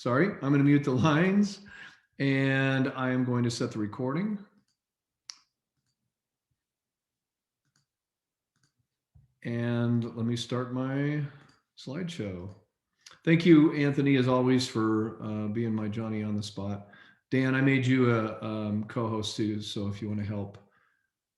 Sorry, I'm going to mute the lines and I am going to set the recording. And let me start my slideshow. Thank you, Anthony, as always, for being my Johnny on the spot. Dan, I made you a co-host too, so if you want to help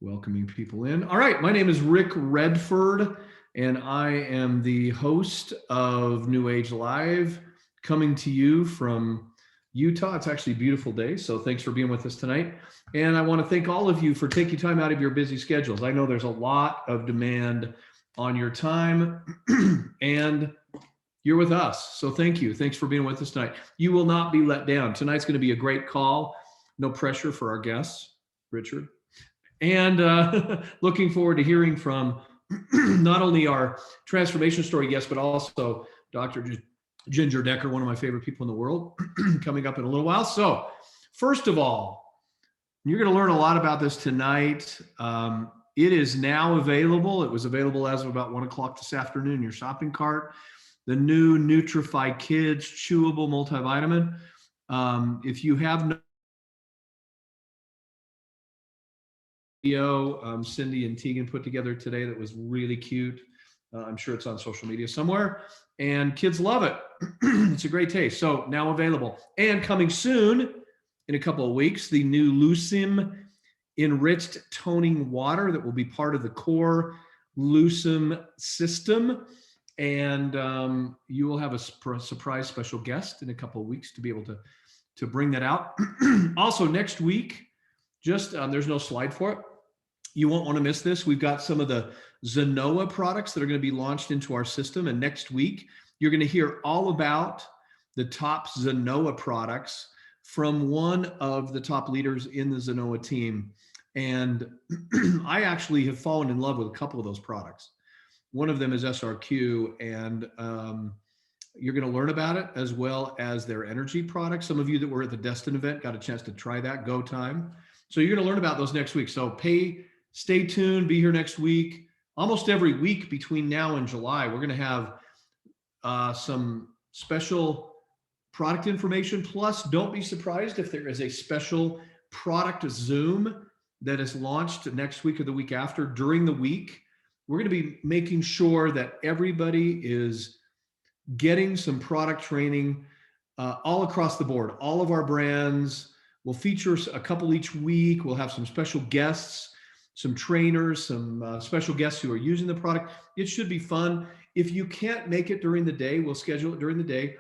welcoming people in. All right, my name is Rick Redford, and I am the host of NewAge Live, coming to you from Utah. It's actually a beautiful day, so thanks for being with us tonight. And I want to thank all of you for taking time out of your busy schedules. I know there's a lot of demand on your time, and you're with us. So thank you. Thanks for being with us tonight. You will not be let down. Tonight's going to be a great call. No pressure for our guests, Richard. And looking forward to hearing from not only our transformation story guest, but also Dr. Ginger Decker, one of my favorite people in the world, coming up in a little while. So first of all, you're going to learn a lot about this tonight. It is now available. It was available as of about 1 o'clock this afternoon in your shopping cart. The new Nutrify Kids chewable multivitamin. If you have no video, Cindy and Tegan put together today that was really cute. I'm sure it's on social media somewhere, and kids love it. It's a great taste. So now available and coming soon in a couple of weeks, the new Lucim enriched toning water that will be part of the core Lucim system. And you will have a surprise special guest in a couple of weeks to be able to bring that out. Also next week, just there's no slide for it. You won't want to miss this. We've got some of the Zenoa products that are going to be launched into our system. And next week, you're going to hear all about the top Zenoa products from one of the top leaders in the Zenoa team. And I actually have fallen in love with a couple of those products. One of them is SRQ, and you're going to learn about it as well as their energy products. Some of you that were at the Destin event got a chance to try that, Go Time. So you're going to learn about those next week. So stay tuned, be here next week. Almost every week between now and July, we're going to have some special product information. Plus, don't be surprised if there is a special product Zoom that is launched next week or the week after. During the week, we're going to be making sure that everybody is getting some product training all across the board. All of our brands will feature a couple each week. We'll have some special guests, some trainers, some special guests who are using the product. It should be fun. If you can't make it during the day, we'll schedule it during the day.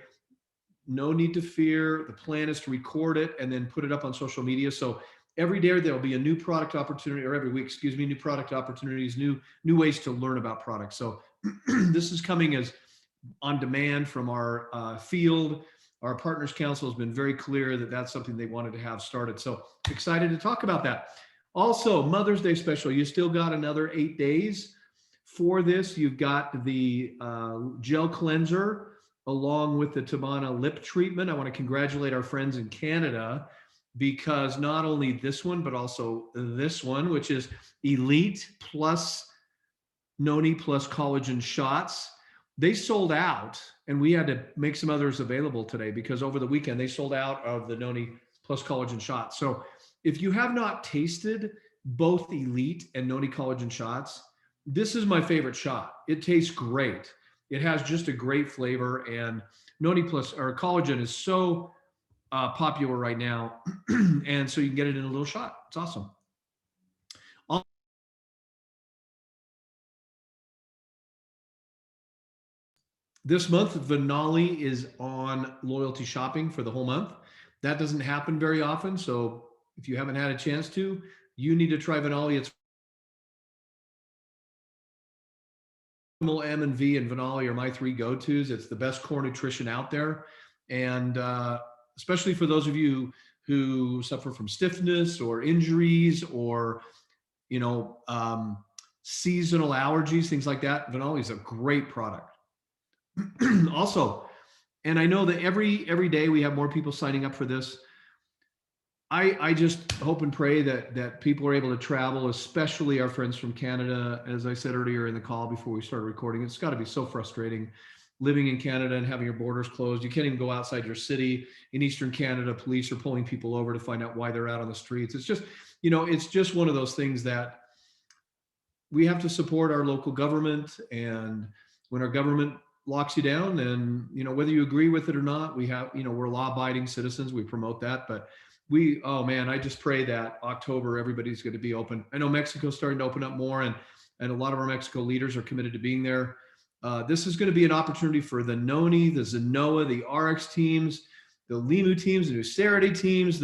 No need to fear. The plan is to record it and then put it up on social media. So every day there'll be a new product opportunity, or every week, new product opportunities, new ways to learn about products. So this is coming as on demand from our field. Our Partners Council has been very clear that that's something they wanted to have started. So excited to talk about that. Also, Mother's Day special. You still got another 8 days for this. You've got the gel cleanser along with the Tabana lip treatment. I want to congratulate our friends in Canada, because not only this one, but also this one, which is Elite plus Noni plus collagen shots. They sold out, and we had to make some others available today because over the weekend they sold out of the Noni plus collagen shots. So if you have not tasted both Elite and Noni collagen shots, this is my favorite shot. It tastes great. It has just a great flavor, and Noni plus or collagen is so popular right now. And so you can get it in a little shot. It's awesome. This month, Vinali is on loyalty shopping for the whole month. That doesn't happen very often. So if you haven't had a chance to, you need to try Vinali. It's M and V and Vinali are my three go-tos. It's the best core nutrition out there. And especially for those of you who suffer from stiffness or injuries or, seasonal allergies, things like that, Vinali is a great product. Also, and I know that every day we have more people signing up for this. I just hope and pray that people are able to travel, especially our friends from Canada. As I said earlier in the call before we started recording, it's got to be so frustrating living in Canada and having your borders closed. You can't even go outside your city. In Eastern Canada, police are pulling people over to find out why they're out on the streets. It's just, it's just one of those things that we have to support our local government. And when our government locks you down, and whether you agree with it or not, we have, we're law-abiding citizens. We promote that, but oh man, I just pray that October everybody's going to be open. I know Mexico's starting to open up more, and a lot of our Mexico leaders are committed to being there. This is going to be an opportunity for the NONI, the Zenoa, the RX teams, the Limu teams, the Nucerity teams,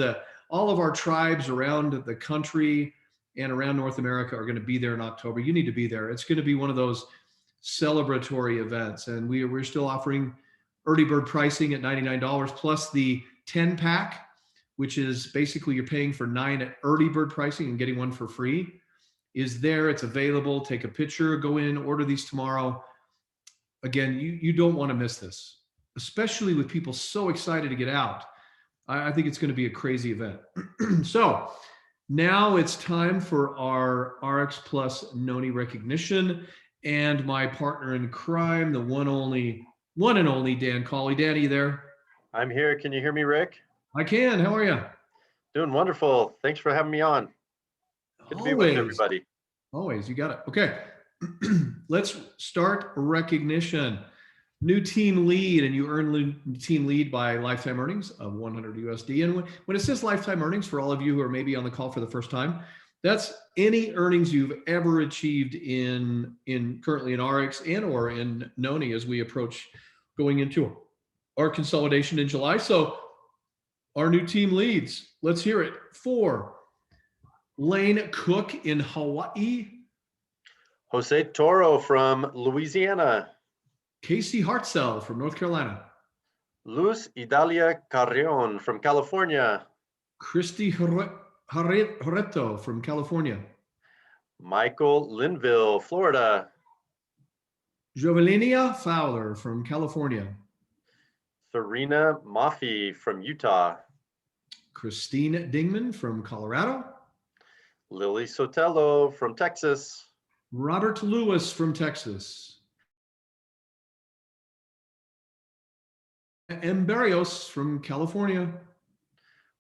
all of our tribes around the country and around North America are going to be there in October. You need to be there. It's going to be one of those celebratory events, and we're still offering early bird pricing at $99 plus the 10 pack, which is basically you're paying for 9 at early bird pricing and getting one for free, is there. It's available. Take a picture, go in, order these tomorrow. Again, you don't want to miss this, especially with people so excited to get out. I think it's going to be a crazy event. So now it's time for our RX Plus NONI recognition, and my partner in crime, the one and only Dan Cawley. Dan, are you there? I'm here. Can you hear me, Rick? I can. How are you? Doing wonderful. Thanks for having me on. Good to be with everybody. Always. You got it. Okay. Let's start recognition. New team lead, and you earn team lead by lifetime earnings of $100 USD. And when it says lifetime earnings, for all of you who are maybe on the call for the first time, that's any earnings you've ever achieved in currently in RX and or in NONI as we approach going into our consolidation in July. So our new team leads, let's hear it. 4, Lane Cook in Hawaii. Jose Toro from Louisiana. Casey Hartzell from North Carolina. Luz Idalia Carrion from California. Christy Horeto from California. Michael Linville, Florida. Jovelinia Fowler from California. Serena Maffey from Utah. Christine Dingman from Colorado. Lily Sotelo from Texas. Robert Lewis from Texas. M. Barrios from California.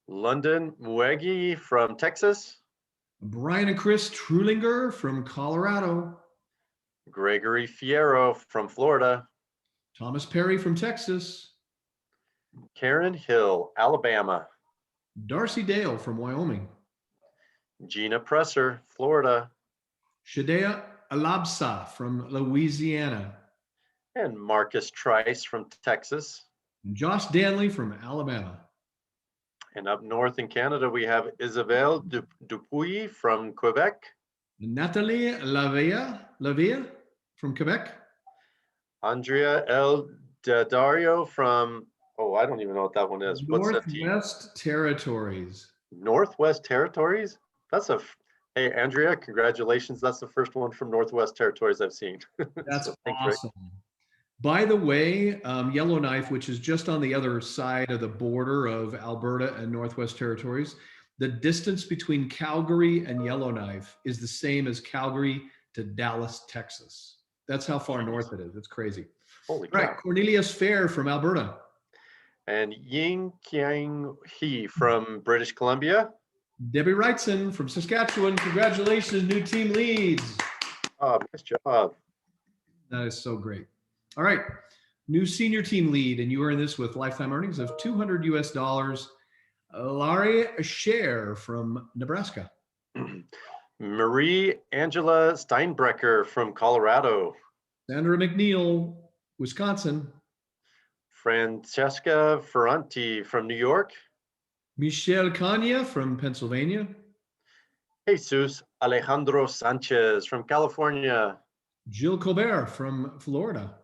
London Muegi from Texas. Brian and Chris Trulinger from Colorado. Gregory Fierro from Florida. Thomas Perry from Texas. Karen Hill, Alabama. Darcy Dale from Wyoming. Gina Presser, Florida. Shadea Alabsa from Louisiana. And Marcus Trice from Texas. And Josh Danley from Alabama. And up north in Canada, we have Isabelle Dupuy from Quebec. Natalie Lavia from Quebec. Andrea L. Dario from, I don't even know what that one is. What's that team? Northwest Territories. Northwest Territories? Hey, Andrea, congratulations. That's the first one from Northwest Territories I've seen. That's awesome. By the way, Yellowknife, which is just on the other side of the border of Alberta and Northwest Territories, the distance between Calgary and Yellowknife is the same as Calgary to Dallas, Texas. That's how far north it is. It's crazy. Holy cow. Right, Cornelius Fair from Alberta. And Ying Kiang He from British Columbia. Debbie Wrightson from Saskatchewan. Congratulations, new team leads. Nice job. That is so great. All right, new senior team lead, and you earn this with lifetime earnings of $200 US. Laurie Scher from Nebraska. Marie Angela Steinbrecker from Colorado. Sandra McNeil, Wisconsin. Francesca Ferranti from New York. Michelle Kanya from Pennsylvania. Jesus Alejandro Sanchez from California. Jill Colbert from Florida.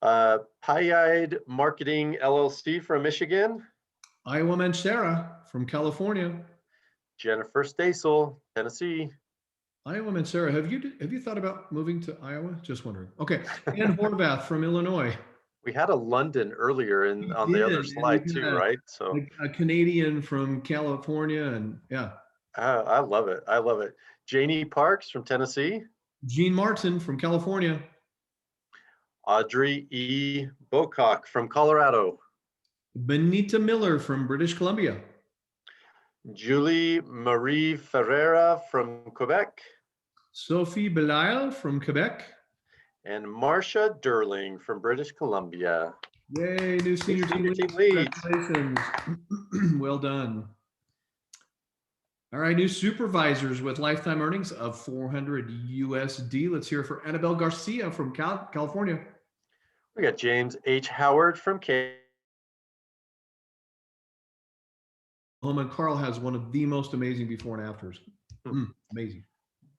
Payide Marketing LLC from Michigan. Iowa Mancera from California. Jennifer Stasel, Tennessee. Iowa Mancera, have you thought about moving to Iowa? Just wondering. Okay, Ann Horvath from Illinois. We had a London earlier on the other slide too, right? So a Canadian from California, and yeah. I love it. I love it. Janie Parks from Tennessee. Gene Martin from California. Audrey E. Bocock from Colorado. Benita Miller from British Columbia. Julie Marie Ferreira from Quebec. Sophie Belial from Quebec. And Marcia Durling from British Columbia. Yay, new senior team lead. Congratulations. Well done. All right, new supervisors with lifetime earnings of 400 USD. Let's hear it for Annabelle Garcia from California. We got James H. Howard from And Carl has one of the most amazing before and afters. Amazing.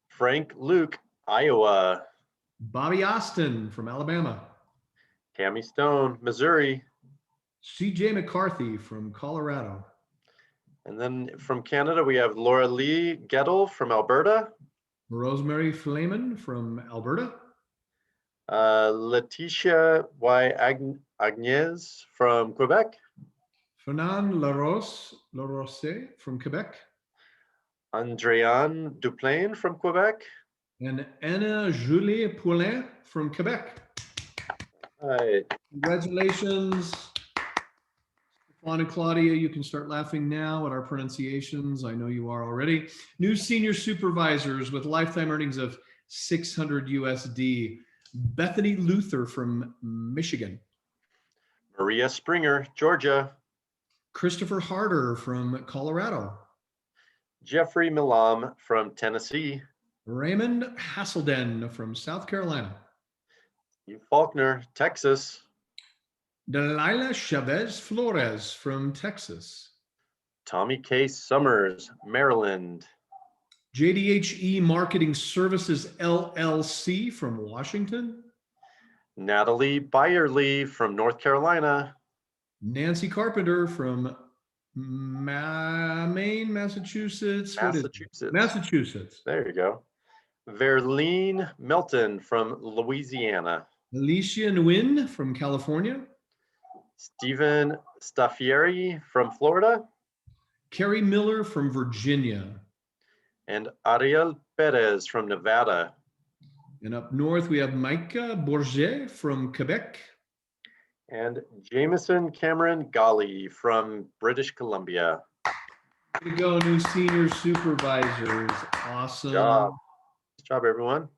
Frank Luke, Iowa. Bobby Austin from Alabama. Tammy Stone, Missouri. CJ McCarthy from Colorado. And then from Canada, we have Laura Lee Gettle from Alberta. Rosemary Flamen from Alberta. Letitia Y. Agnes from Quebec. Fernand Larosse from Quebec. Andréane Duplain from Quebec. And Anna Julie Poulin from Quebec. All right. Congratulations. Stefan and Claudia, you can start laughing now at our pronunciations. I know you are already. New senior supervisors with lifetime earnings of 600 USD. Bethany Luther from Michigan. Maria Springer, Georgia. Christopher Harder from Colorado. Jeffrey Milam from Tennessee. Raymond Hasselden from South Carolina. Steve Faulkner, Texas. Delilah Chavez Flores from Texas. Tommy K. Summers, Maryland. JDHE Marketing Services LLC from Washington. Natalie Byerly from North Carolina. Nancy Carpenter from Maine, Massachusetts. Massachusetts. There you go. Verlene Milton from Louisiana. Alicia Nguyen from California. Stephen Staffieri from Florida. Carrie Miller from Virginia. And Ariel Perez from Nevada. And up north, we have Micah Bourget from Quebec. And Jameson Cameron Ghali from British Columbia. Here we go, new senior supervisors. Awesome. Good job, everyone.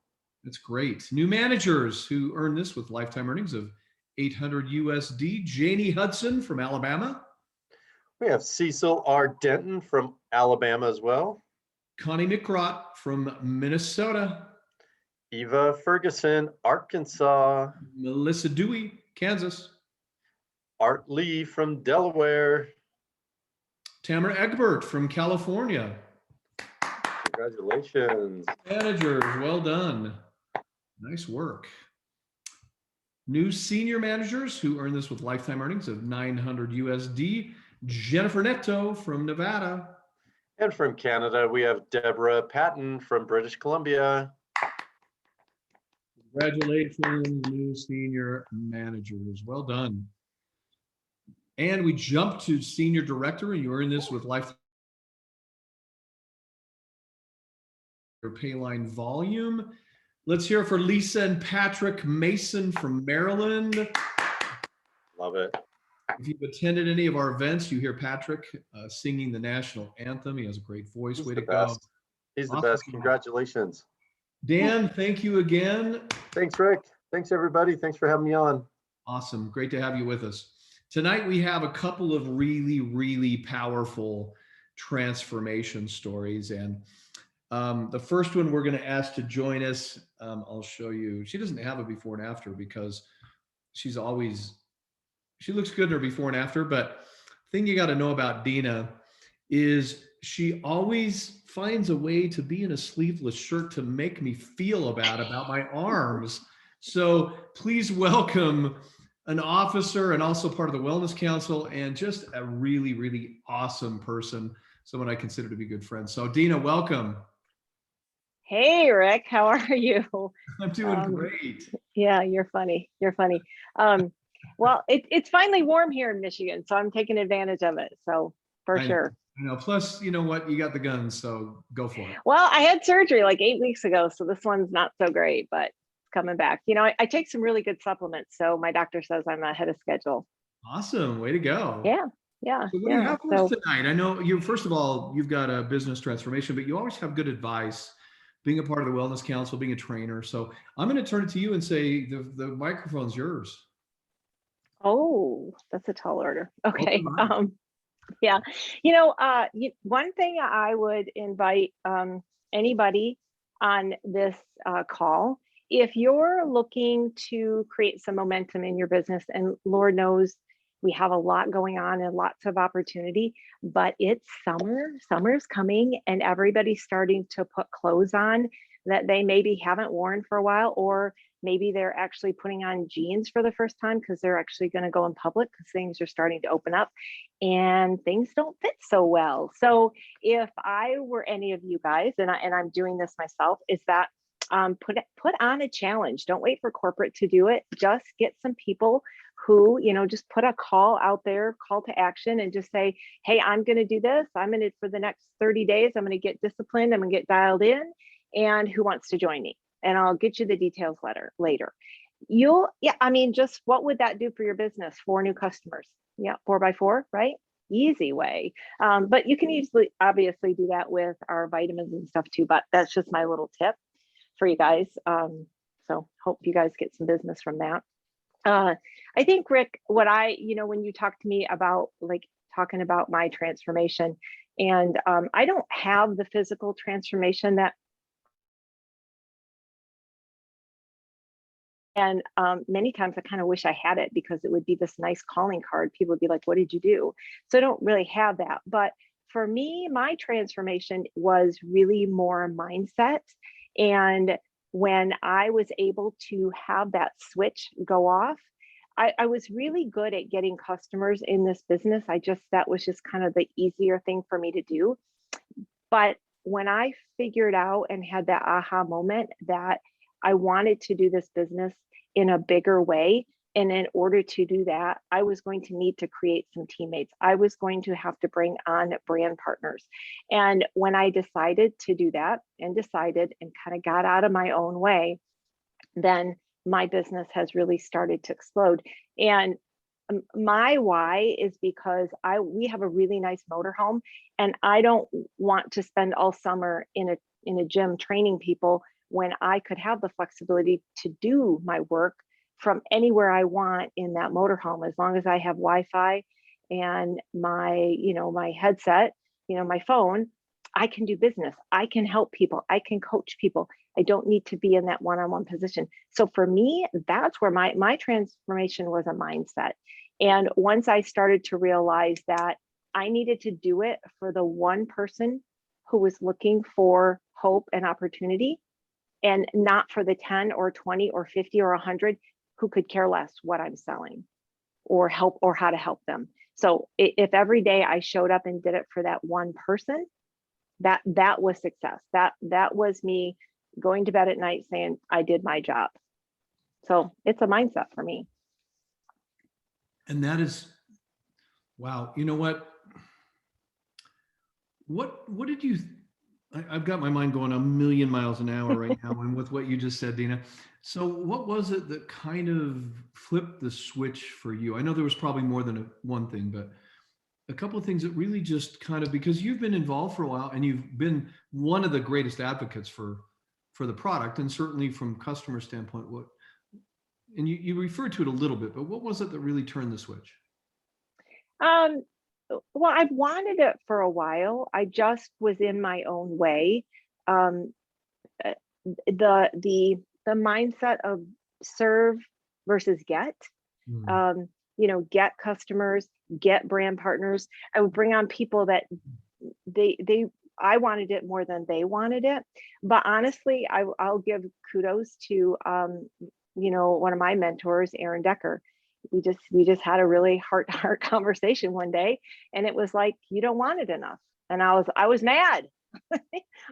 That's great. New managers who earn this with lifetime earnings of 800 USD. Janie Hudson from Alabama. We have Cecil R. Denton from Alabama as well. Connie McRott from Minnesota. Eva Ferguson, Arkansas. Melissa Dewey, Kansas. Art Lee from Delaware. Tamara Egbert from California. Congratulations. Managers, well done. Nice work. New senior managers who earn this with lifetime earnings of 900 USD. Jennifer Neto from Nevada. And from Canada, we have Deborah Patton from British Columbia. Congratulations, new senior managers. Well done. And we jump to senior director, and you earn this with lifetime pay line volume. Let's hear it for Lisa and Patrick Mason from Maryland. Love it. If you've attended any of our events, you hear Patrick singing the national anthem. He has a great voice. He's Way the to go. best. He's the Awesome. best. Congratulations. Dan, thank you again. Thanks, Rick. Thanks, everybody. Thanks for having me on. Awesome. Great to have you with us. Tonight, we have a couple of really, really powerful transformation stories. And the first one we're going to ask to join us, I'll show you. She doesn't have a before and after because she looks good in her before and after. But the thing you got to know about Deana is she always finds a way to be in a sleeveless shirt to make me feel about my arms. So please welcome an officer and also part of the Wellness Council and just a really, really awesome person, someone I consider to be good friends. So Deana, welcome. Hey, Rick, how are you? I'm doing great. Yeah, you're funny. You're funny. Well, it's finally warm here in Michigan, so I'm taking advantage of it. So for sure. I know. Plus, you know what? You got the guns, so go for it. Well, I had surgery like 8 weeks ago, so this one's not so great, but coming back. You know, I take some really good supplements, so my doctor says I'm ahead of schedule. Awesome. Way to go. Yeah, yeah, So what do you yeah. have for us So tonight? I know you, first of all, you've got a business transformation, but you always have good advice, being a part of the Wellness Council, being a trainer. So I'm going to turn it to you and say the microphone's yours. oh, that's a tall order. Okay. Open mic. Yeah. You know, one thing I would invite anybody on this call, if you're looking to create some momentum in your business, and Lord knows we have a lot going on and lots of opportunity, but it's summer, summer's coming, and everybody's starting to put clothes on that they maybe haven't worn for a while, or maybe they're actually putting on jeans for the first time because they're actually going to go in public because things are starting to open up and things don't fit so well. So if I were any of you guys, and I'm doing this myself, is that put on a challenge. Don't wait for corporate to do it. Just get some people who, you know, just put a call out there, call to action, and just say, hey, I'm going to do this. I'm going to, for the next 30 days, I'm going to get disciplined. I'm going to get dialed in. And who wants to join me? And I'll get you the details later. Yeah, I mean, just what would that do for your business? 4 new customers. Yeah, 4x4, right? Easy way. But you can easily, obviously, do that with our vitamins and stuff too. But that's just my little tip for you guys. So hope you guys get some business from that. I think, Rick, what when you talk to me about like talking about my transformation, and I don't have the physical transformation that. And many times I kind of wish I had it because it would be this nice calling card. People would be like, what did you do? So I don't really have that. But for me, my transformation was really more mindset. And when I was able to have that switch go off, I was really good at getting customers in this business. That was just kind of the easier thing for me to do. But when I figured out and had that aha moment that I wanted to do this business in a bigger way, and in order to do that, I was going to need to create some teammates. I was going to have to bring on brand partners. And when I decided to do that and kind of got out of my own way, then my business has really started to explode. And my why is because we have a really nice motorhome, and I don't want to spend all summer in a gym training people when I could have the flexibility to do my work from anywhere I want in that motorhome. As long as I have Wi-Fi and my headset, my phone, I can do business. I can help people. I can coach people. I don't need to be in that one-on-one position. So for me, that's where my transformation was a mindset. And once I started to realize that I needed to do it for the one person who was looking for hope and opportunity, and not for the 10 or 20 or 50 or 100 who could care less what I'm selling or help or how to help them. So if every day I showed up and did it for that one person, that was success. That was me going to bed at night saying I did my job. So it's a mindset for me. And that is, wow. You know what? What did you, I've got my mind going a million miles an hour right now. And with what you just said, Deana. So what was it that kind of flipped the switch for you? I know there was probably more than one thing, but a couple of things that really just kind of, because you've been involved for a while and you've been one of the greatest advocates for the product, and certainly from customer standpoint, and you referred to it a little bit, but what was it that really turned the switch? Well, I've wanted it for a while. I just was in my own way. The mindset of serve versus get. Get customers, get brand partners. I would bring on people that I wanted it more than they wanted it. But honestly, I'll give kudos to one of my mentors, Aaron Decker. We just had a really heart-to-heart conversation one day, and it was like, you don't want it enough. And I was mad.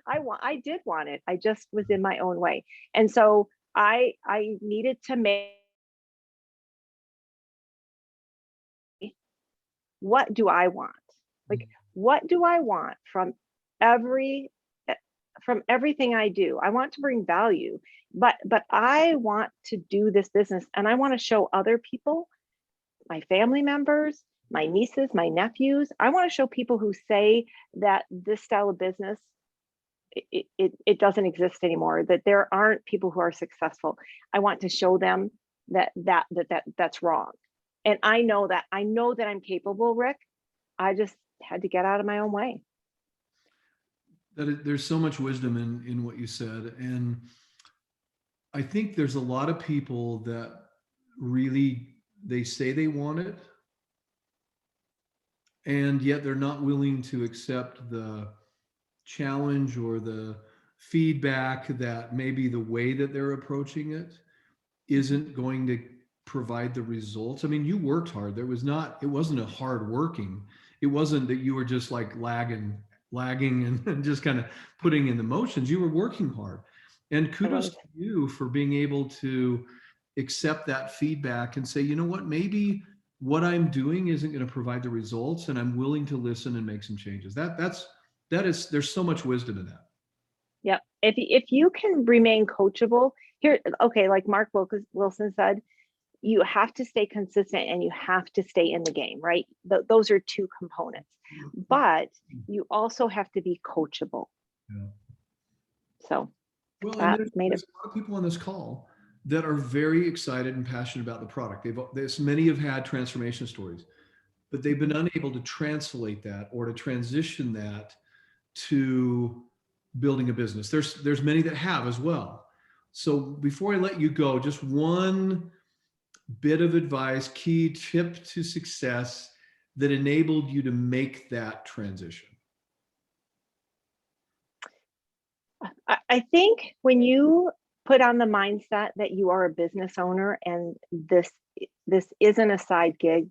I did want it. I just was in my own way. And so I needed to make, what do I want? Like, what do I want from every from everything I do. I want to bring value, but I want to do this business, and I want to show other people, my family members, my nieces, my nephews. I want to show people who say that this style of business, it doesn't exist anymore, that there aren't people who are successful. I want to show them that's wrong. And I know that I'm capable, Rick. I just had to get out of my own way. There's so much wisdom in what you said. And I think there's a lot of people that really, they say they want it, and yet they're not willing to accept the challenge or the feedback that maybe the way that they're approaching it isn't going to provide the results. I mean, you worked hard. It wasn't a hard working. It wasn't that you were just like lagging and just kind of putting in the motions. You were working hard. And kudos to you for being able to accept that feedback and say, you know what, maybe what I'm doing isn't going to provide the results, and I'm willing to listen and make some changes. There's so much wisdom in that. Yep. If you can remain coachable here, okay, like Mark Wilson said, you have to stay consistent and you have to stay in the game, right? Those are two components, but you also have to be coachable. Yeah. So well, that there's made it. a lot of people on this call that are very excited and passionate about the product. Many have had transformation stories, but they've been unable to translate that or to transition that to building a business. There's many that have as well. So before I let you go, just one bit of advice, key tip to success that enabled you to make that transition. I think when you put on the mindset that you are a business owner and this isn't a side gig,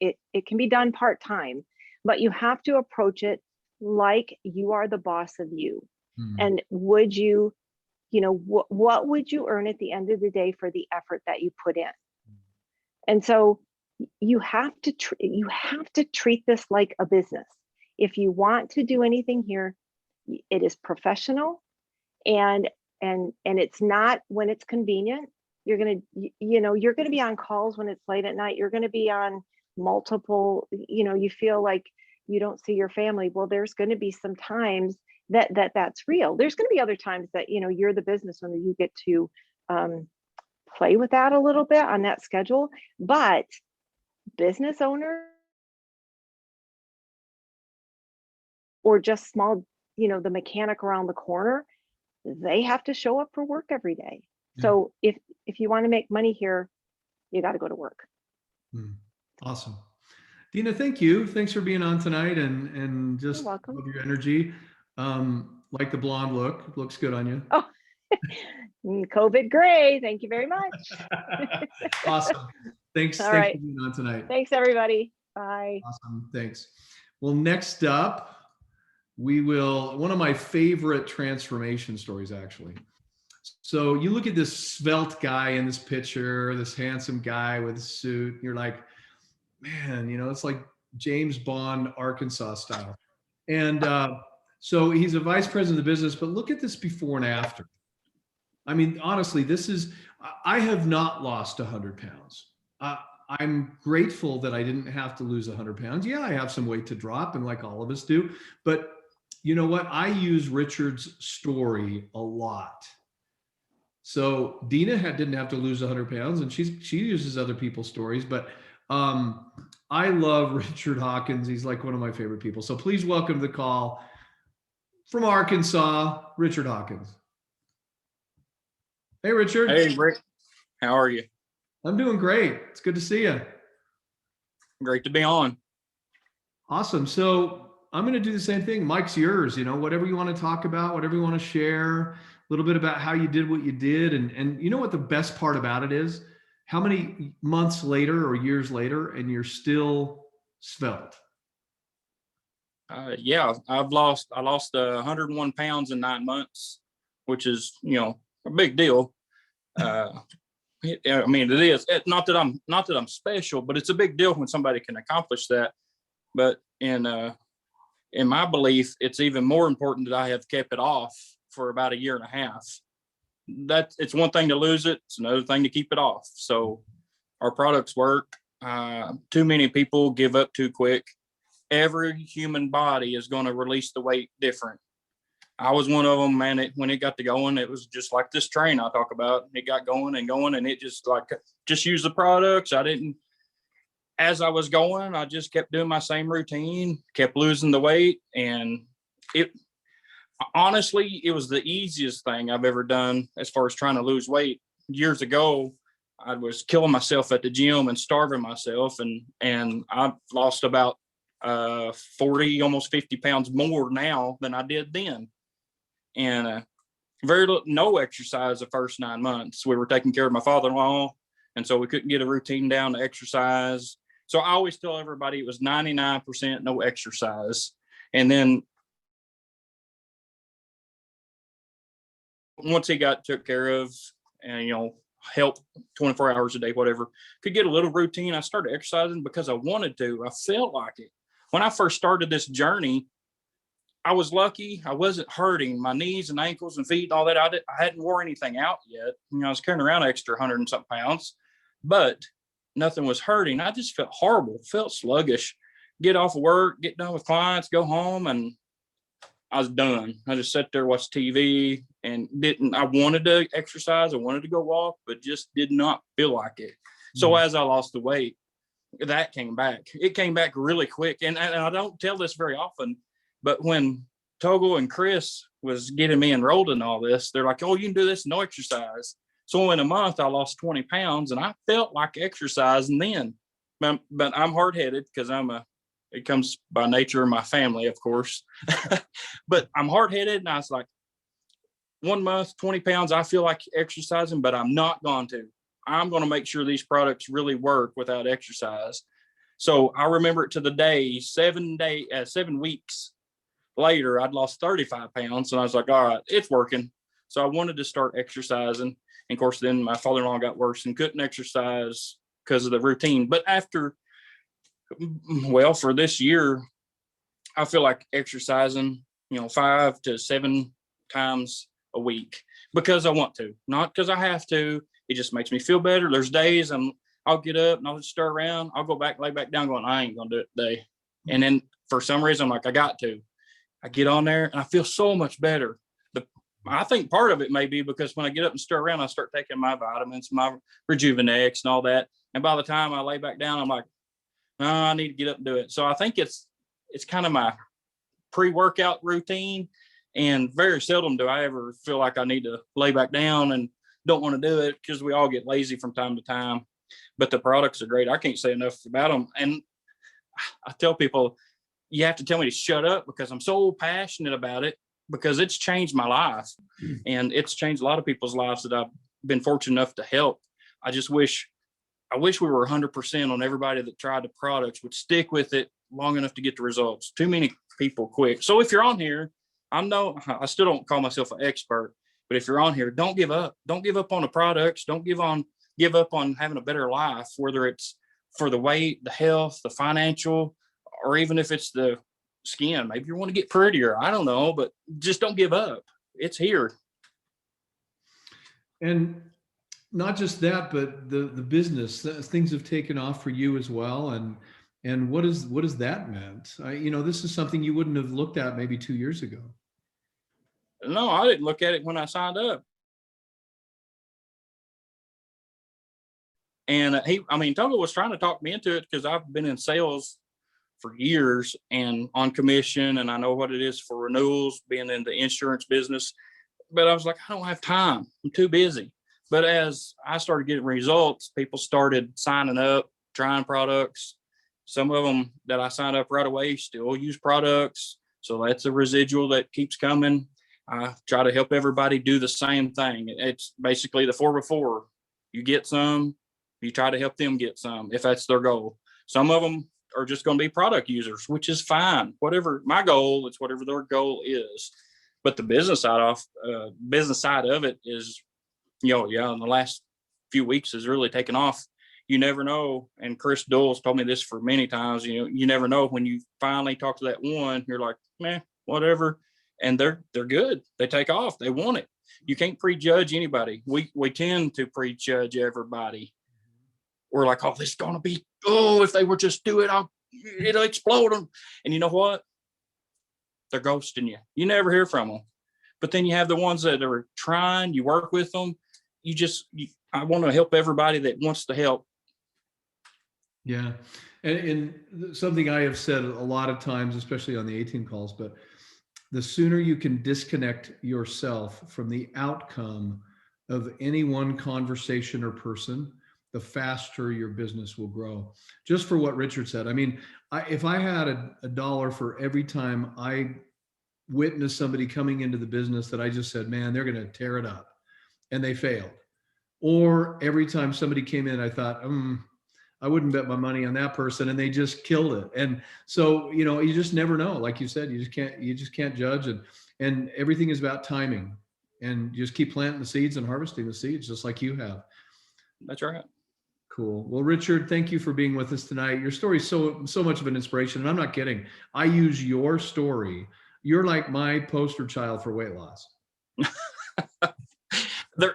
it can be done part-time, but you have to approach it like you are the boss of you. And would you know, what would you earn at the end of the day for the effort that you put in? And so you have to treat this like a business. If you want to do anything here, it is professional, and it's not when it's convenient. You're going to be on calls when it's late at night. You're going to be on multiple, you feel like you don't see your family. Well, there's going to be some times that's real. There's going to be other times that, you're the business owner, you get to play with that a little bit on that schedule. But business owner or just small, the mechanic around the corner, they have to show up for work every day. Yeah. So if you want to make money here, you got to go to work. Awesome. Deana, thank you. Thanks for being on tonight and just love your energy. Like the blonde look, looks good on you. Oh, COVID gray. Thank you very much. Awesome. Thanks for being on tonight. Thanks, everybody. Bye. Awesome. Thanks. Well, next up, one of my favorite transformation stories, actually. So you look at this svelte guy in this picture, this handsome guy with a suit, and you're like, man, it's like James Bond, Arkansas style. And so he's a vice president of the business, but look at this before and after. I mean, honestly, I have not lost 100 pounds. I'm grateful that I didn't have to lose 100 pounds. Yeah, I have some weight to drop, and like all of us do, but you know what? I use Richard's story a lot. So Deana didn't have to lose 100 pounds, and she uses other people's stories, but I love Richard Hawkins. He's like one of my favorite people. So please welcome to the call from Arkansas, Richard Hawkins. Hey, Richard. Hey, Rick. How are you? I'm doing great. It's good to see you. Great to be on. Awesome. So I'm going to do the same thing. Mike's yours, whatever you want to talk about, whatever you want to share, a little bit about how you did what you did. And you know what the best part about it is? How many months later or years later, and you're still svelte? Yeah, I lost 101 pounds in 9 months, which is, a big deal. I mean, it is. Not that I'm special, but it's a big deal when somebody can accomplish that. But in my belief, it's even more important that I have kept it off for about a year and a half. It's one thing to lose it. It's another thing to keep it off. So our products work. Too many people give up too quick. Every human body is going to release the weight different. I was one of them, man. When it got to going, it was just like this train I talk about. It got going, and it just use the products. As I was going, I just kept doing my same routine, kept losing the weight. And honestly, it was the easiest thing I've ever done as far as trying to lose weight. Years ago, I was killing myself at the gym and starving myself. And I've lost about 40, almost 50 pounds more now than I did then. And no exercise the first 9 months. We were taking care of my father-in-law, and so we couldn't get a routine down to exercise. So I always tell everybody it was 99% no exercise. And then once he got took care of and, help 24 hours a day, whatever, could get a little routine, I started exercising because I wanted to. I felt like it. When I first started this journey, I was lucky. I wasn't hurting my knees and ankles and feet and all that. I hadn't wore anything out yet. I was carrying around an extra 100 and something pounds, but nothing was hurting. I just felt horrible, felt sluggish. Get off of work, get done with clients, go home, and I was done. I just sat there, watched TV, and I wanted to exercise. I wanted to go walk, but just did not feel like it. So as I lost the weight, that came back. It came back really quick. And I don't tell this very often, but when Togo and Chris was getting me enrolled in all this, they're like, oh, you can do this, no exercise. So in a month, I lost 20 pounds, and I felt like exercising then. But I'm hard-headed because it comes by nature of my family, of course. But I'm hard-headed, and I was like, 1 month, 20 pounds, I feel like exercising, but I'm not going to. I'm going to make sure these products really work without exercise. So I remember it to the day, 7 weeks later, I'd lost 35 pounds, and I was like, all right, it's working. So I wanted to start exercising. And of course, then my father-in-law got worse and couldn't exercise because of the routine. But for this year, I feel like exercising, 5 to 7 times a week because I want to, not because I have to. It just makes me feel better. There's days I'll get up and I'll just stir around. I'll go back, lay back down going, I ain't going to do it today. And then for some reason, I'm like, I got to. I get on there and I feel so much better. I think part of it may be because when I get up and stir around, I start taking my vitamins, my Rejuvenex and all that. And by the time I lay back down, I'm like, no, I need to get up and do it. So I think it's kind of my pre-workout routine. And very seldom do I ever feel like I need to lay back down and don't want to do it because we all get lazy from time to time. But the products are great. I can't say enough about them. And I tell people, you have to tell me to shut up because I'm so passionate about it because it's changed my life. And it's changed a lot of people's lives that I've been fortunate enough to help. I wish we were 100% on everybody that tried the products would stick with it long enough to get the results. Too many people quit. So if you're on here, I still don't call myself an expert, but if you're on here, don't give up. Don't give up on the products. Don't give up on having a better life, whether it's for the weight, the health, the financial, or even if it's the skin. Maybe you want to get prettier. I don't know, but just don't give up. It's here. And not just that, but the business, things have taken off for you as well. And what is that meant? This is something you wouldn't have looked at maybe 2 years ago. No, I didn't look at it when I signed up. And Togo was trying to talk me into it because I've been in sales for years and on commission, and I know what it is for renewals, being in the insurance business. But I was like, I don't have time. I'm too busy. But as I started getting results, people started signing up, trying products. Some of them that I signed up right away still use products. So that's a residual that keeps coming. I try to help everybody do the same thing. It's basically the 4x4. You get some, you try to help them get some if that's their goal. Some of them are just going to be product users, which is fine. Whatever my goal, it's whatever their goal is. But the business side of it is, in the last few weeks has really taken off. You never know. And Chris Dole's told me this for many times, you never know when you finally talk to that one, you're like, man, whatever. and they're good. They take off. They want it. You can't prejudge anybody. We tend to prejudge everybody. We're like, oh, this is gonna be, oh, if they would just do it, it'll explode them. And you know what? They're ghosting you. You never hear from them. But then you have the ones that are trying. You work with them. I want to help everybody that wants to help. Yeah. And something I have said a lot of times, especially on the 18 calls, but the sooner you can disconnect yourself from the outcome of any one conversation or person, the faster your business will grow. Just for what Richard said. I mean, if I had a dollar for every time I witnessed somebody coming into the business that I just said, man, they're going to tear it up, and they failed. Or every time somebody came in, I thought, I wouldn't bet my money on that person, and they just killed it. And so, you just never know. Like you said, you just can't judge, and everything is about timing, and you just keep planting the seeds and harvesting the seeds, just like you have. That's right. Cool. Well, Richard, thank you for being with us tonight. Your story is so much of an inspiration, and I'm not kidding. I use your story. You're like my poster child for weight loss.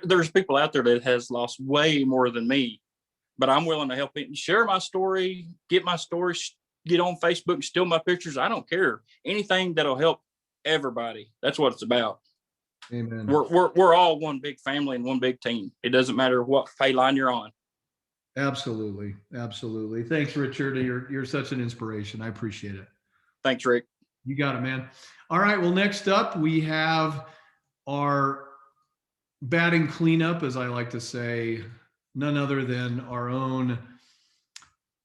There's people out there that has lost way more than me, but I'm willing to help it. Share my story, get my story, get on Facebook, steal my pictures. I don't care. Anything that'll help everybody. That's what it's about. Amen. We're all one big family and one big team. It doesn't matter what pay line you're on. Absolutely. Absolutely. Thanks, Richard. You're such an inspiration. I appreciate it. Thanks, Rick. You got it, man. All right. Well, next up, we have our batting cleanup, as I like to say, none other than our own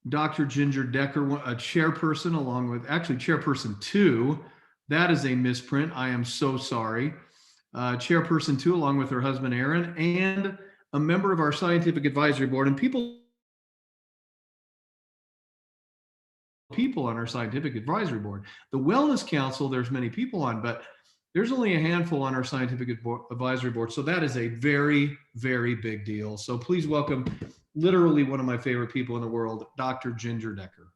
DrGinger Decker, a chairperson, along with actually Chairperson 2. That is a misprint. I am so sorry. Chairperson 2, along with her husband, Aaron, and a member of our scientific advisory board. And people on our scientific advisory board. The Wellness Council, there's many people on, but there's only a handful on our scientific advisory board. So that is a very, very big deal. So please welcome literally one of my favorite people in the world, DrGinger Decker.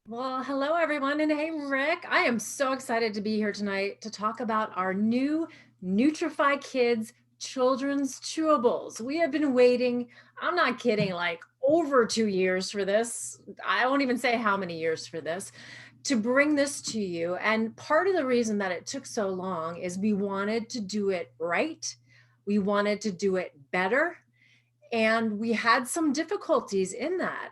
Well, hello, everyone. And hey, Rick, I am so excited to be here tonight to talk about our new Nutrify Kids children's chewables. We have been waiting, I'm not kidding, like over 2 years for this. I won't even say how many years for this, to bring this to you. And part of the reason that it took so long is we wanted to do it right. We wanted to do it better. And we had some difficulties in that.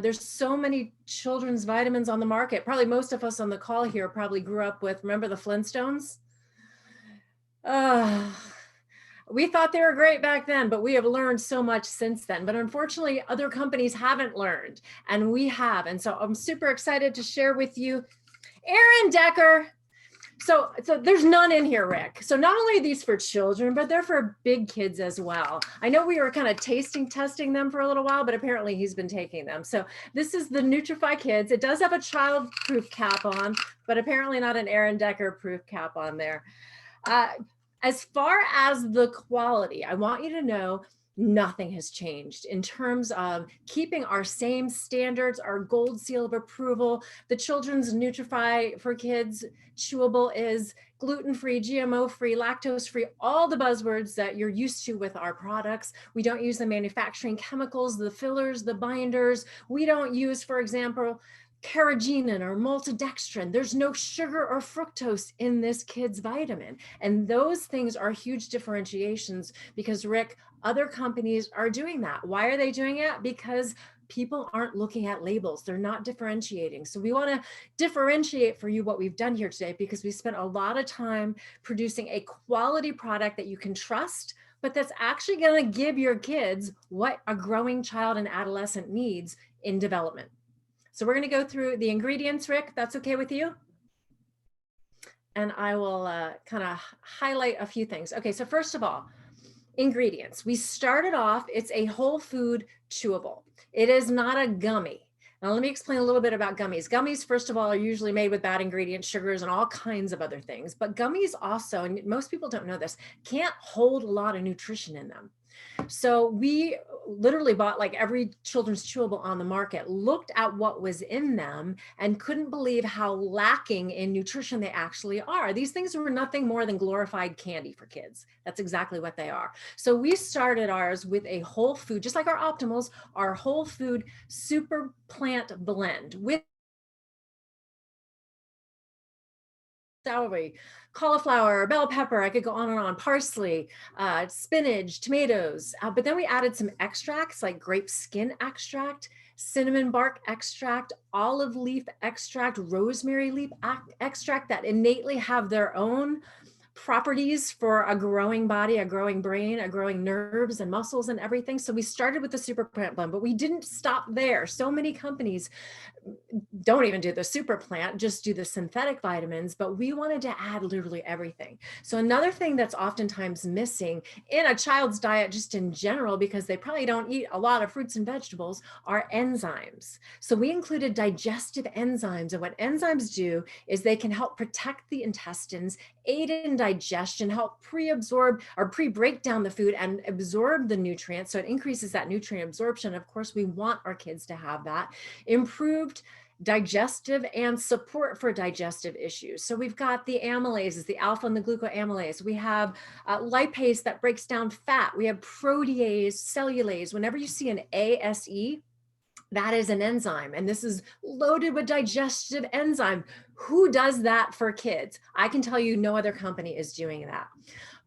There's so many children's vitamins on the market. Probably most of us on the call here probably grew up with, remember the Flintstones? We thought they were great back then, but we have learned so much since then. But unfortunately, other companies haven't learned, and we have. And so I'm super excited to share with you Aaron Decker. So there's none in here, Rick. So not only are these for children, but they're for big kids as well. I know we were kind of testing them for a little while, but apparently he's been taking them. So this is the Nutrify Kids. It does have a child-proof cap on, but apparently not an Aaron Decker-proof cap on there. As far as the quality, I want you to know nothing has changed in terms of keeping our same standards, our gold seal of approval. The children's Nutrify for Kids chewable is gluten-free, GMO-free, lactose-free, all the buzzwords that you're used to with our products. We don't use the manufacturing chemicals, the fillers, the binders. We don't use, for example, carrageenan or maltodextrin. There's no sugar or fructose in this kid's vitamin. And those things are huge differentiations because, Rick, other companies are doing that. Why are they doing it? Because people aren't looking at labels. They're not differentiating. So we want to differentiate for you what we've done here today because we spent a lot of time producing a quality product that you can trust, but that's actually going to give your kids what a growing child and adolescent needs in development. So we're going to go through the ingredients, Rick. That's okay with you? And I will kind of highlight a few things. Okay, so first of all, ingredients. We started off, it's a whole food chewable. It is not a gummy. Now let me explain a little bit about gummies. Gummies, first of all, are usually made with bad ingredients, sugars, and all kinds of other things. But gummies also, and most people don't know this, can't hold a lot of nutrition in them. So we literally bought like every children's chewable on the market, looked at what was in them, and couldn't believe how lacking in nutrition they actually are. These things were nothing more than glorified candy for kids. That's exactly what they are. So we started ours with a whole food, just like our Optimals, our whole food super plant blend with celery, cauliflower, bell pepper, I could go on and on, parsley, spinach, tomatoes. But then we added some extracts like grape skin extract, cinnamon bark extract, olive leaf extract, rosemary leaf extract that innately have their own properties for a growing body, a growing brain, a growing nerves and muscles and everything. So we started with the super plant blend, but we didn't stop there. So many companies don't even do the super plant, just do the synthetic vitamins, but we wanted to add literally everything. So another thing that's oftentimes missing in a child's diet, just in general, because they probably don't eat a lot of fruits and vegetables, are enzymes. So we included digestive enzymes, and what enzymes do is they can help protect the intestines, aid in digestion, help pre-absorb or pre-break down the food and absorb the nutrients. So it increases that nutrient absorption. Of course, we want our kids to have that. Improved digestive and support for digestive issues. So we've got the amylases, the alpha and the glucoamylase. We have lipase that breaks down fat. We have protease, cellulase. Whenever you see an ASE, that is an enzyme, and this is loaded with digestive enzyme. Who does that for kids? I can tell you no other company is doing that.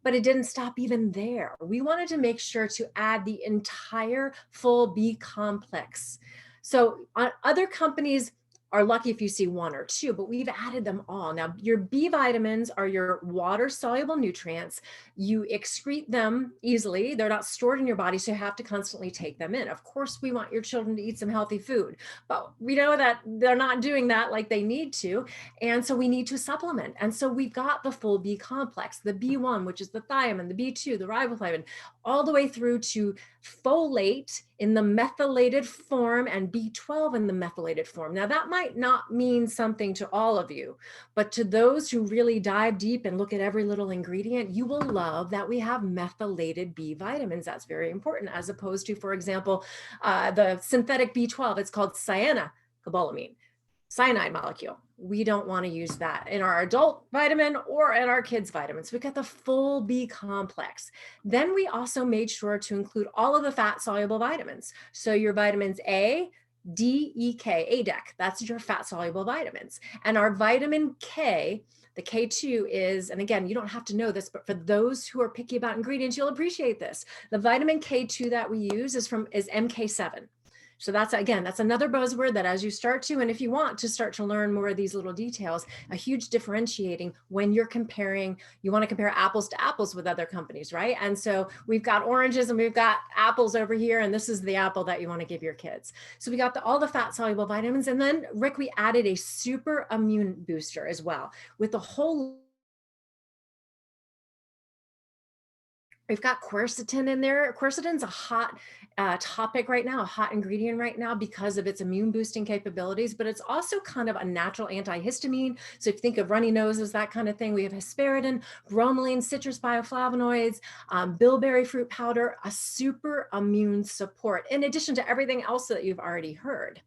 But it didn't stop even there. We wanted to make sure to add the entire full B complex. So other companies are lucky if you see one or two, but we've added them all. Now, your B vitamins are your water-soluble nutrients. You excrete them easily. They're not stored in your body, so you have to constantly take them in. Of course, we want your children to eat some healthy food, but we know that they're not doing that like they need to, and so we need to supplement. And so we've got the full B complex, the B1, which is the thiamine, the B2, the riboflavin, all the way through to folate in the methylated form and B12 in the methylated form. Now that might not mean something to all of you, but to those who really dive deep and look at every little ingredient, you will love that we have methylated B vitamins. That's very important, as opposed to, for example, the synthetic B12, it's called cyanocobalamin, cyanide molecule. We don't want to use that in our adult vitamin or in our kids' vitamins. We got the full B complex. Then we also made sure to include all of the fat soluble vitamins. So your vitamins A, D, E, K, ADEC, that's your fat soluble vitamins. And our vitamin K, the K2 is, and again, you don't have to know this, but for those who are picky about ingredients, you'll appreciate this. The vitamin K2 that we use is MK7. So that's, again, that's another buzzword that as you start to, and if you want to start to learn more of these little details, a huge differentiating when you're comparing, you want to compare apples to apples with other companies, right? And so we've got oranges and we've got apples over here, and this is the apple that you want to give your kids. So we got all the fat soluble vitamins. And then Rick, we added a super immune booster as well with the whole. We've got quercetin in there. Quercetin's a hot topic right now, a hot ingredient right now because of its immune boosting capabilities, but it's also kind of a natural antihistamine. So if you think of runny noses, that kind of thing, we have hesperidin, bromelain, citrus bioflavonoids, bilberry fruit powder, a super immune support, in addition to everything else that you've already heard.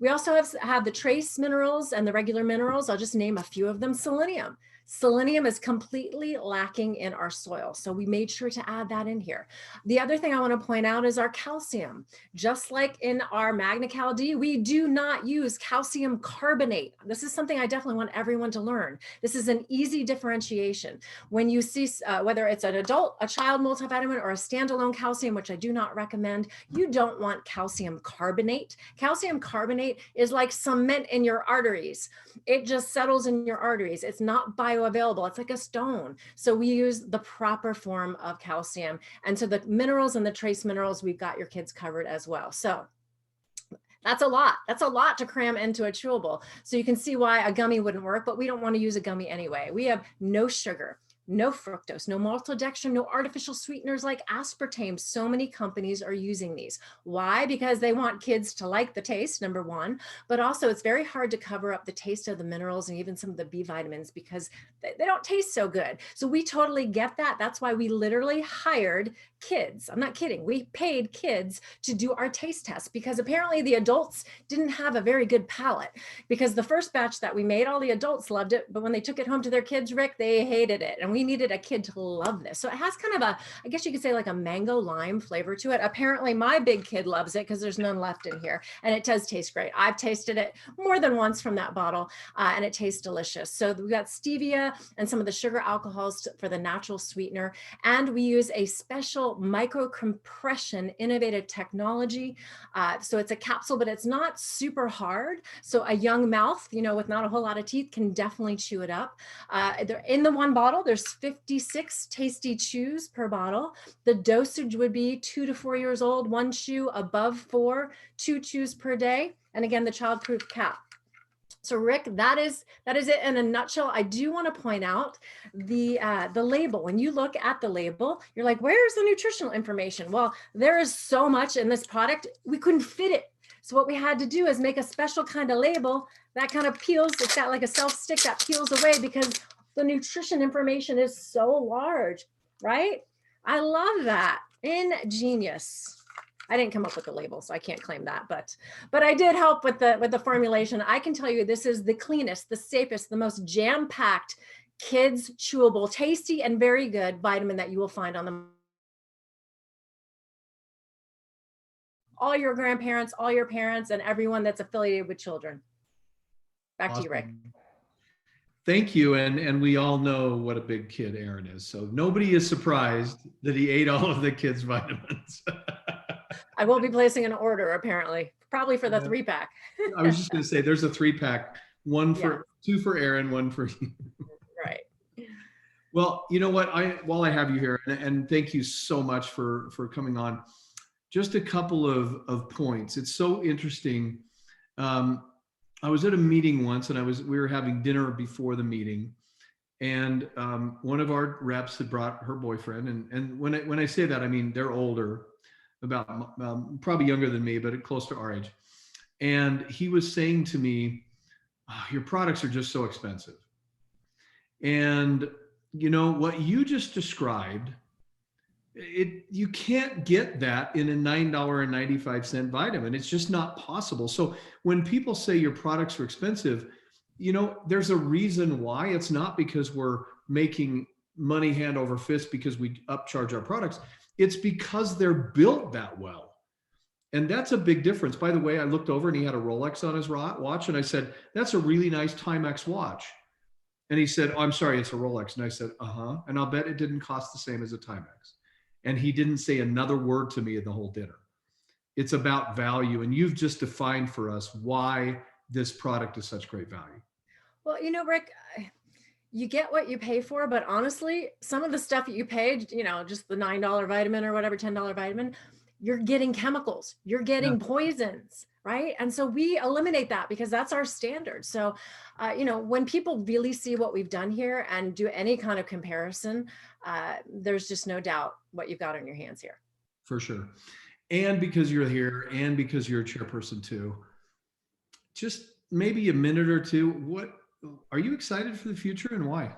We also have the trace minerals and the regular minerals. I'll just name a few of them. Selenium. Selenium is completely lacking in our soil, so we made sure to add that in here. The other thing I want to point out is our calcium. Just like in our Magna-Cal D, we do not use calcium carbonate. This is something I definitely want everyone to learn. This is an easy differentiation. When you see, whether it's an adult, a child multivitamin, or a standalone calcium, which I do not recommend, you don't want calcium carbonate. Calcium carbonate is like cement in your arteries. It just settles in your arteries. It's not bioavailable. It's like a stone. So we use the proper form of calcium. And so the minerals and the trace minerals, we've got your kids covered as well. So that's a lot. That's a lot to cram into a chewable. So you can see why a gummy wouldn't work, but we don't want to use a gummy anyway. We have no sugar. no fructose, no maltodextrin, no artificial sweeteners like aspartame. So many companies are using these. Why? Because they want kids to like the taste, number one, but also it's very hard to cover up the taste of the minerals and even some of the B vitamins because they don't taste so good. So we totally get that. That's why we literally hired kids. I'm not kidding. We paid kids to do our taste tests because apparently the adults didn't have a very good palate, because the first batch that we made, all the adults loved it, but when they took it home to their kids, Rick, they hated it. And we needed a kid to love this. So it has kind of a, I guess you could say like a mango lime flavor to it. Apparently my big kid loves it because there's none left in here, and it does taste great. I've tasted it more than once from that bottle, and it tastes delicious. So we've got stevia and some of the sugar alcohols for the natural sweetener, and we use a special micro compression innovative technology. So it's a capsule, but it's not super hard. So a young mouth, you know, with not a whole lot of teeth can definitely chew it up. They're in the one bottle, there's 56 tasty chews per bottle. The dosage would be 2 to 4 years old, 1 chew, above 4, 2 chews per day. And again, the childproof cap. So Rick, that is it in a nutshell. I do want to point out the label. When you look at the label, you're like, where's the nutritional information? Well, there is so much in this product, we couldn't fit it. So what we had to do is make a special kind of label that kind of peels. It's got like a self stick that peels away because the nutrition information is so large, right? I love that. Ingenious. I didn't come up with the label, so I can't claim that, but I did help with the formulation. I can tell you this is the cleanest, the safest, the most jam-packed, kids chewable, tasty, and very good vitamin that you will find on the all your grandparents, all your parents, and everyone that's affiliated with children. Back to you, Rick. Thank you. And we all know what a big kid Aaron is. So nobody is surprised that he ate all of the kids' vitamins. I will be placing an order apparently, probably for the 3-pack. I was just going to say there's a 3-pack, one for 2 for Aaron, 1 for you. Right. Well, you know what? While I have you here, and thank you so much for coming on. Just a couple of points. It's so interesting. I was at a meeting once, and we were having dinner before the meeting, and one of our reps had brought her boyfriend, and when I say that, I mean they're older, about probably younger than me, but close to our age. And he was saying to me, oh, your products are just so expensive. And you know what you just described, you can't get that in a $9.95 vitamin. It's just not possible. So when people say your products are expensive, you know, there's a reason why. It's not because we're making money hand over fist because we upcharge our products. It's because they're built that well. And that's a big difference. By the way, I looked over and he had a Rolex on his watch, and I said, that's a really nice Timex watch. And he said, oh, I'm sorry, it's a Rolex. And I said, uh-huh. And I'll bet it didn't cost the same as a Timex. And he didn't say another word to me in the whole dinner. It's about value. And you've just defined for us why this product is such great value. Well, you know, Rick, you get what you pay for, but honestly, some of the stuff that you paid, you know, just the $9 vitamin or whatever, $10 vitamin, you're getting chemicals, you're getting poisons, right? And so we eliminate that because that's our standard. So, you know, when people really see what we've done here and do any kind of comparison, there's just no doubt what you've got on your hands here. For sure. And because you're here and because you're a chairperson too, just maybe a minute or two, what are you excited for the future and why?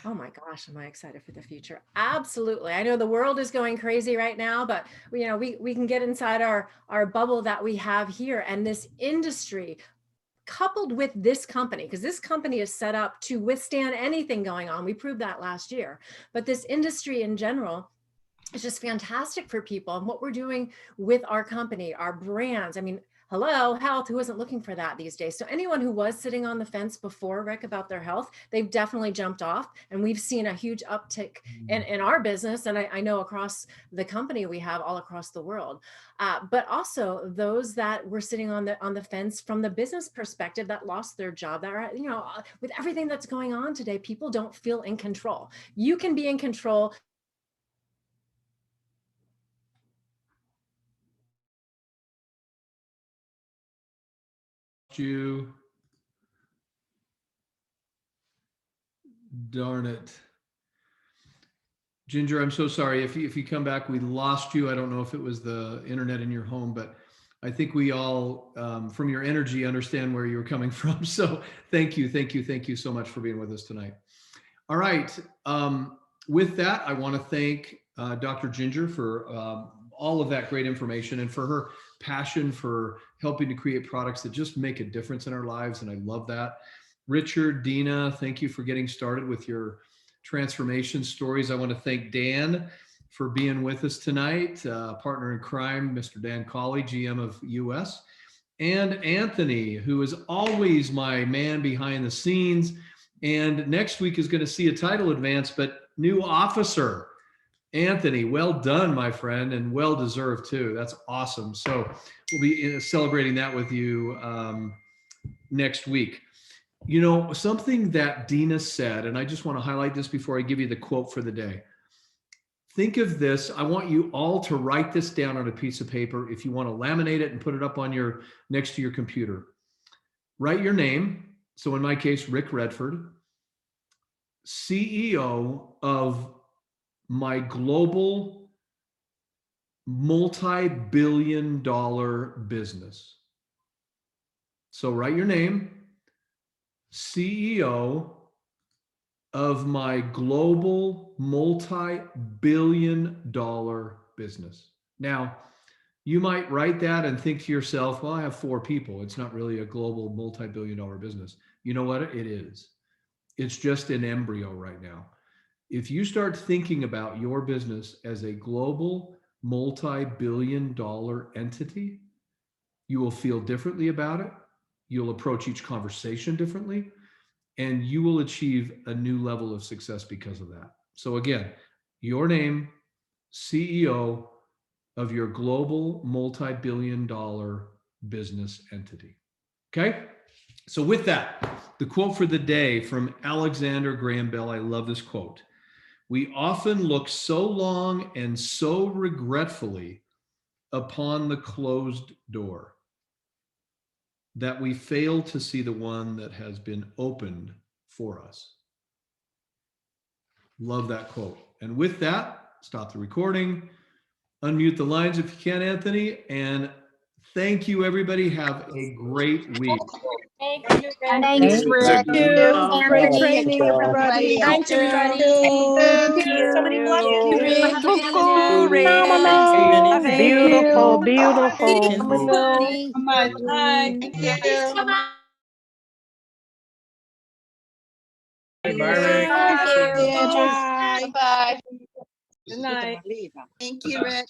Oh my gosh, am I excited for the future? Absolutely. I know the world is going crazy right now, but you know, we can get inside our bubble that we have here, and this industry coupled with this company, because this company is set up to withstand anything going on. We proved that last year, but this industry in general, it's just fantastic for people. And what we're doing with our company, our brands, I mean, hello, health, who isn't looking for that these days? So anyone who was sitting on the fence before, Rick, about their health, they've definitely jumped off. And we've seen a huge uptick in our business. And I know across the company we have all across the world. But also those that were sitting on the fence from the business perspective that lost their job, that are, you know, with everything that's going on today, people don't feel in control. You can be in control. You darn it. Ginger, I'm so sorry. If you come back, we lost you. I don't know if it was the internet in your home, but I think we all, from your energy, understand where you're coming from. So thank you so much for being with us tonight. All right. With that, I want to thank Dr. Ginger for all of that great information and for her passion for helping to create products that just make a difference in our lives. And I love that. Richard, Deana, thank you for getting started with your transformation stories. I want to thank Dan for being with us tonight, partner in crime, Mr. Dan Colley, GM of US, and Anthony, who is always my man behind the scenes. And next week is going to see a title advance, but new officer. Anthony, well done, my friend, and well deserved too. That's awesome. So we'll be celebrating that with you next week. You know, something that Deana said, and I just want to highlight this before I give you the quote for the day. Think of this. I want you all to write this down on a piece of paper. If you want to laminate it and put it up on your next to your computer, write your name. So in my case, Rick Redford, CEO of my global multi-billion-dollar business. So write your name, CEO of my global multi-billion-dollar business. Now, you might write that and think to yourself, well, I have 4 people. It's not really a global multi-billion-dollar business. You know what? It is. It's just an embryo right now. If you start thinking about your business as a global multi-billion-dollar entity, you will feel differently about it. You'll approach each conversation differently, and you will achieve a new level of success because of that. So again, your name, CEO of your global multi-billion-dollar business entity. Okay? So with that, the quote for the day from Alexander Graham Bell, I love this quote. We often look so long and so regretfully upon the closed door that we fail to see the one that has been opened for us. Love that quote. And with that, stop the recording, unmute the lines if you can, Anthony, and thank you, everybody. Have a great week. Thank you. Thanks, Rick. Thank you. Great Anthony. training, everybody. Thanks, everybody. Thank you. So many blessings. Thank you, Rick. Have a good Cool, evening. Rick. Phenomenal. Thank Beautiful, you. beautiful. Anthony. Bye. Thank you. Thank Bye. you. Bye. Bye. Good night. Thank you, Rick.